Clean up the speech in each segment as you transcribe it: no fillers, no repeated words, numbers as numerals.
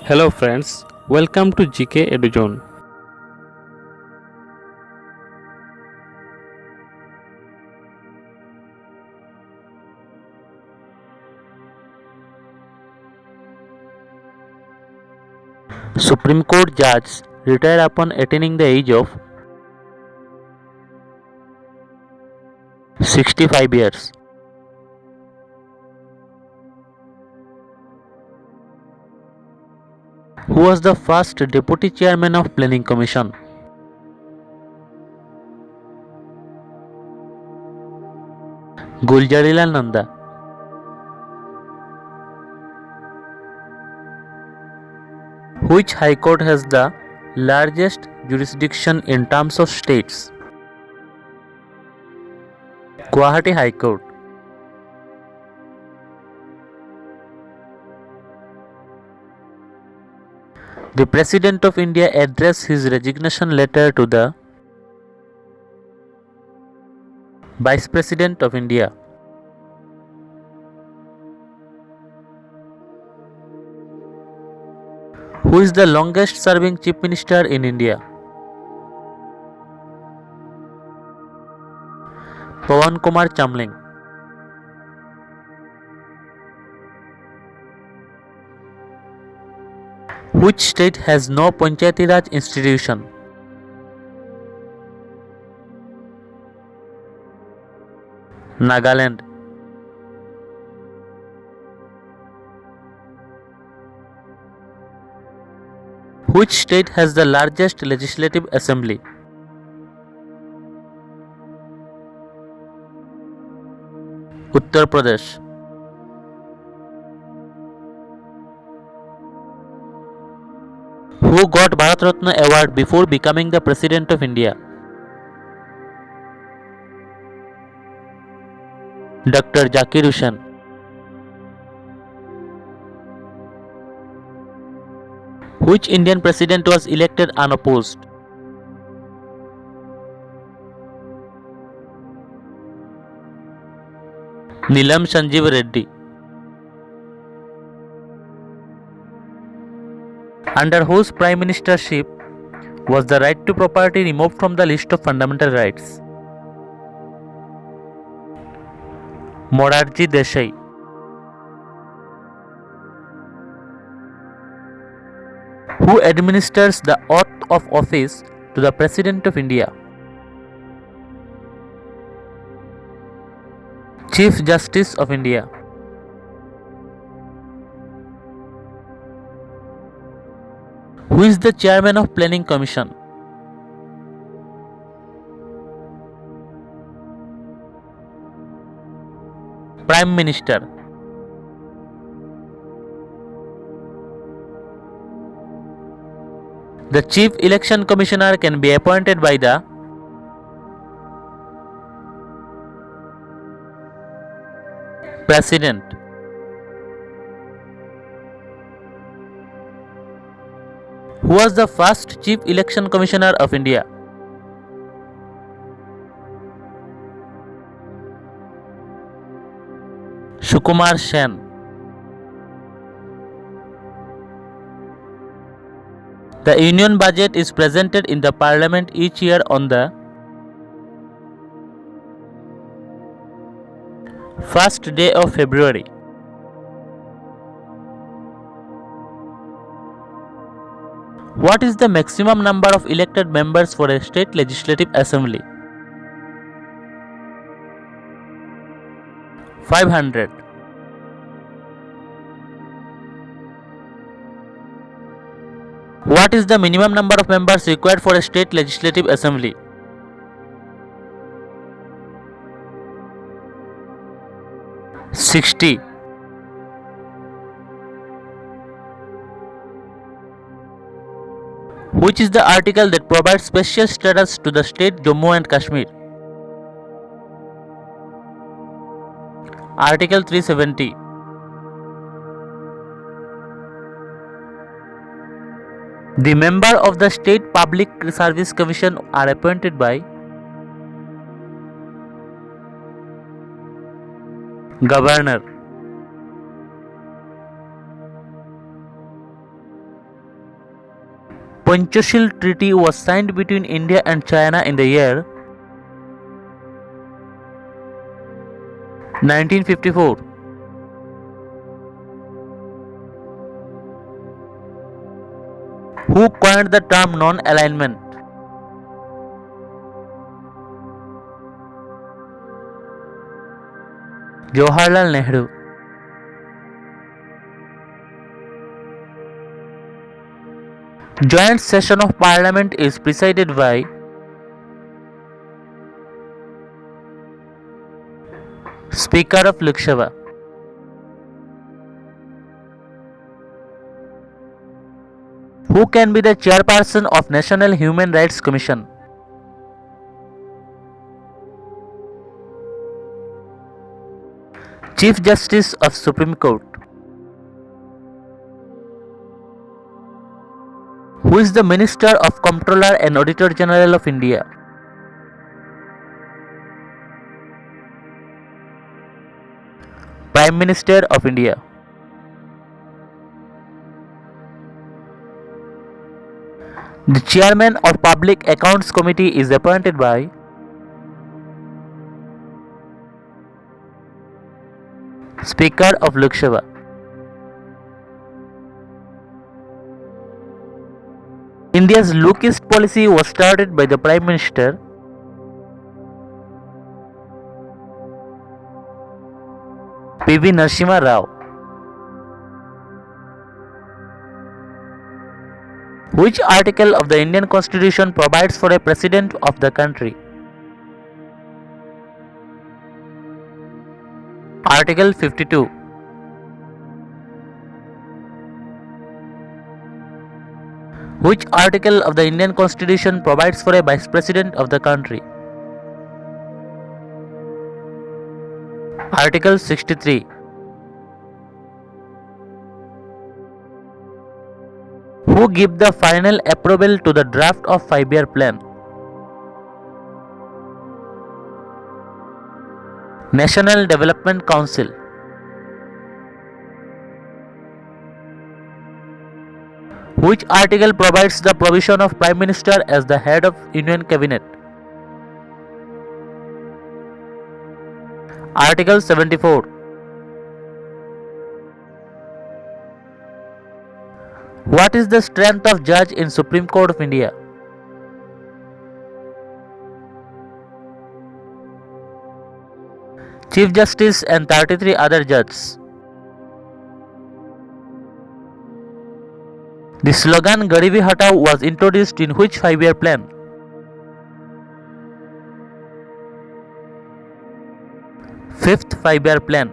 Hello friends, welcome to GK EduZone. Supreme Court judge retired upon attaining the age of 65 years. Who was the first deputy chairman of Planning Commission? Gulzarilal Nanda. Which high court has the largest jurisdiction in terms of states? Guwahati High Court. The President of India addressed his resignation letter to the Vice President of India. Who is the longest serving Chief Minister in India? Pawan Kumar Chamling. Which state has no Panchayati Raj institution? Nagaland. Which state has the largest legislative assembly? Uttar Pradesh. Who got Bharat Ratna award before becoming the President of India? Dr. Zakir Hussain. Which Indian president was elected unopposed? Neelam Sanjeev Reddy. Under whose prime ministership was the right to property removed from the list of fundamental rights? Morarji Desai. Who administers the oath of office to the President of India? Chief Justice of India. Who is the chairman of Planning Commission? Prime Minister. The Chief Election Commissioner can be appointed by the President. Who was the first Chief Election Commissioner of India? Sukumar Sen. The Union Budget is presented in the Parliament each year on the first day of February. What is the maximum number of elected members for a state legislative assembly? 500. What is the minimum number of members required for a state legislative assembly? 60. Which is the article that provides special status to the state Jammu and Kashmir? Article 370. The member of the State Public Service Commission are appointed by Governor. Panchashil Treaty was signed between India and China in the year 1954. Who coined the term non-alignment? Jawaharlal Nehru. Joint session of Parliament is presided by Speaker of Lok Sabha. Who can be the chairperson of National Human Rights Commission? Chief Justice of Supreme Court. Who is the Minister of Comptroller and Auditor General of India? Prime Minister of India. The Chairman of Public Accounts Committee is appointed by Speaker of Lok Sabha. India's Look East policy was started by the Prime Minister P.V. Narasimha Rao. Which article of the Indian Constitution provides for a President of the country? Article 52. Which article of the Indian Constitution provides for a Vice President of the country? Article 63. Who give the final approval to the draft of 5-year plan? National Development Council. Which article provides the provision of Prime Minister as the head of Union Cabinet? Article 74. What is the strength of judge in Supreme Court of India? Chief Justice and 33 other judges. The slogan Garibi Hatao was introduced in which 5-year plan? Fifth 5-year plan.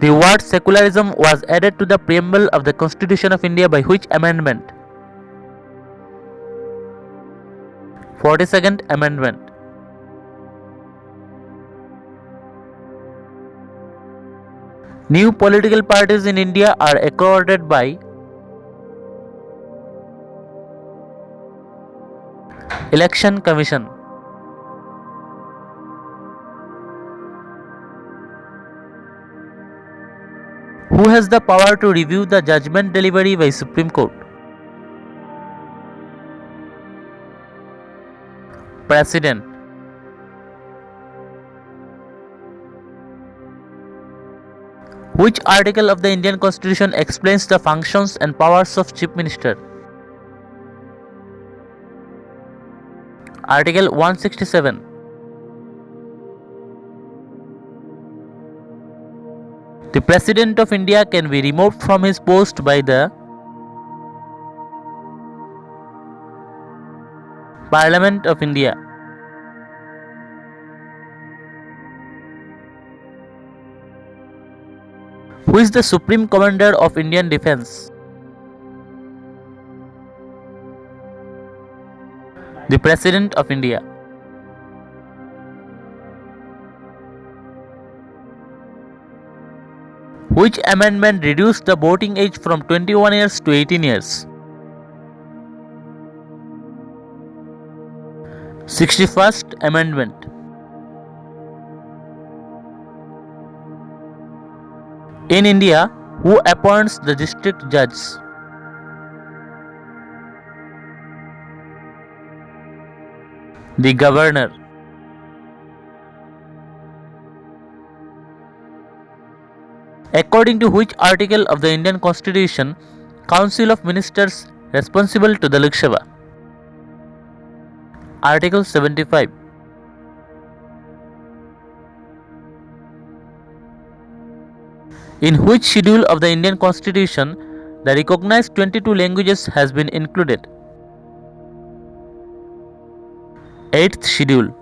The word secularism was added to the preamble of the Constitution of India by which amendment? 42nd Amendment. New political parties in India are accorded by Election Commission. Who has the power to review the judgment delivery by Supreme Court? President. Which article of the Indian Constitution explains the functions and powers of Chief Minister? Article 167. The President of India can be removed from his post by the Parliament of India. Who is the Supreme Commander of Indian Defence? The President of India. Which amendment reduced the voting age from 21 years to 18 years? 61st Amendment. In India, Who appoints the district judge? The governor. According to which article of the Indian Constitution, Council of Ministers responsible to the Lok Sabha? Article 75. In which schedule of the Indian Constitution the recognized 22 languages has been included? 8th schedule.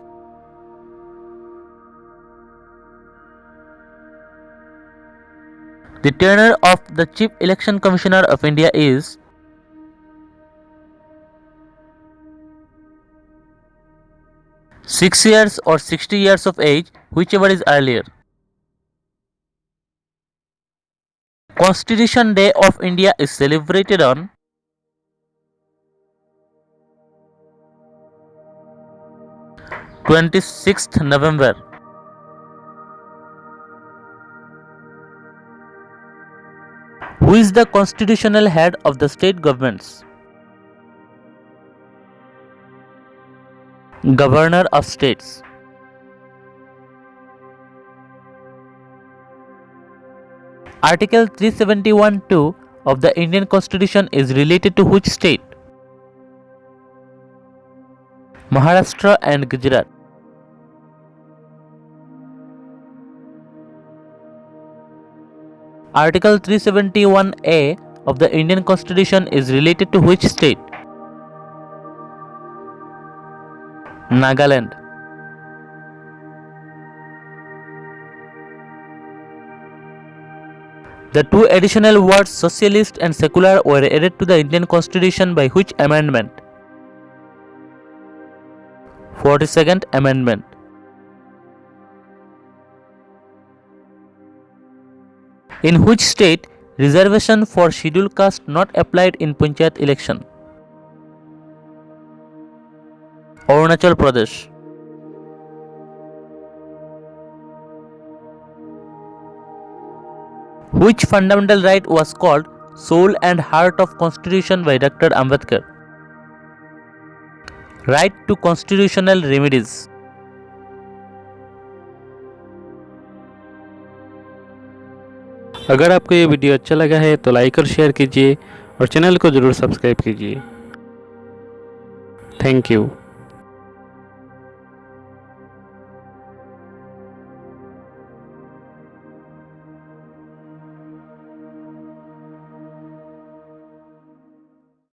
The tenure of the Chief Election Commissioner of India is 6 years or 60 years of age, whichever is earlier. Constitution Day of India is celebrated on 26th November. Who is the constitutional head of the state governments? Governor of states. Article 371(2) of the Indian Constitution is related to which state? Maharashtra and Gujarat. Article 371(a) of the Indian Constitution is related to which state? Nagaland. The two additional words socialist and secular were added to the Indian Constitution by which amendment? 42nd Amendment. In which state reservation for scheduled caste not applied in Panchayat election? Arunachal Pradesh. Which fundamental right was called soul and heart of Constitution by Dr. Ambedkar? Right to constitutional remedies. अगर आपको ये video अच्छा लगा है तो like और share कीजिए और चैनल को ज़रूर सब्सक्राइब कीजिए। Thank you.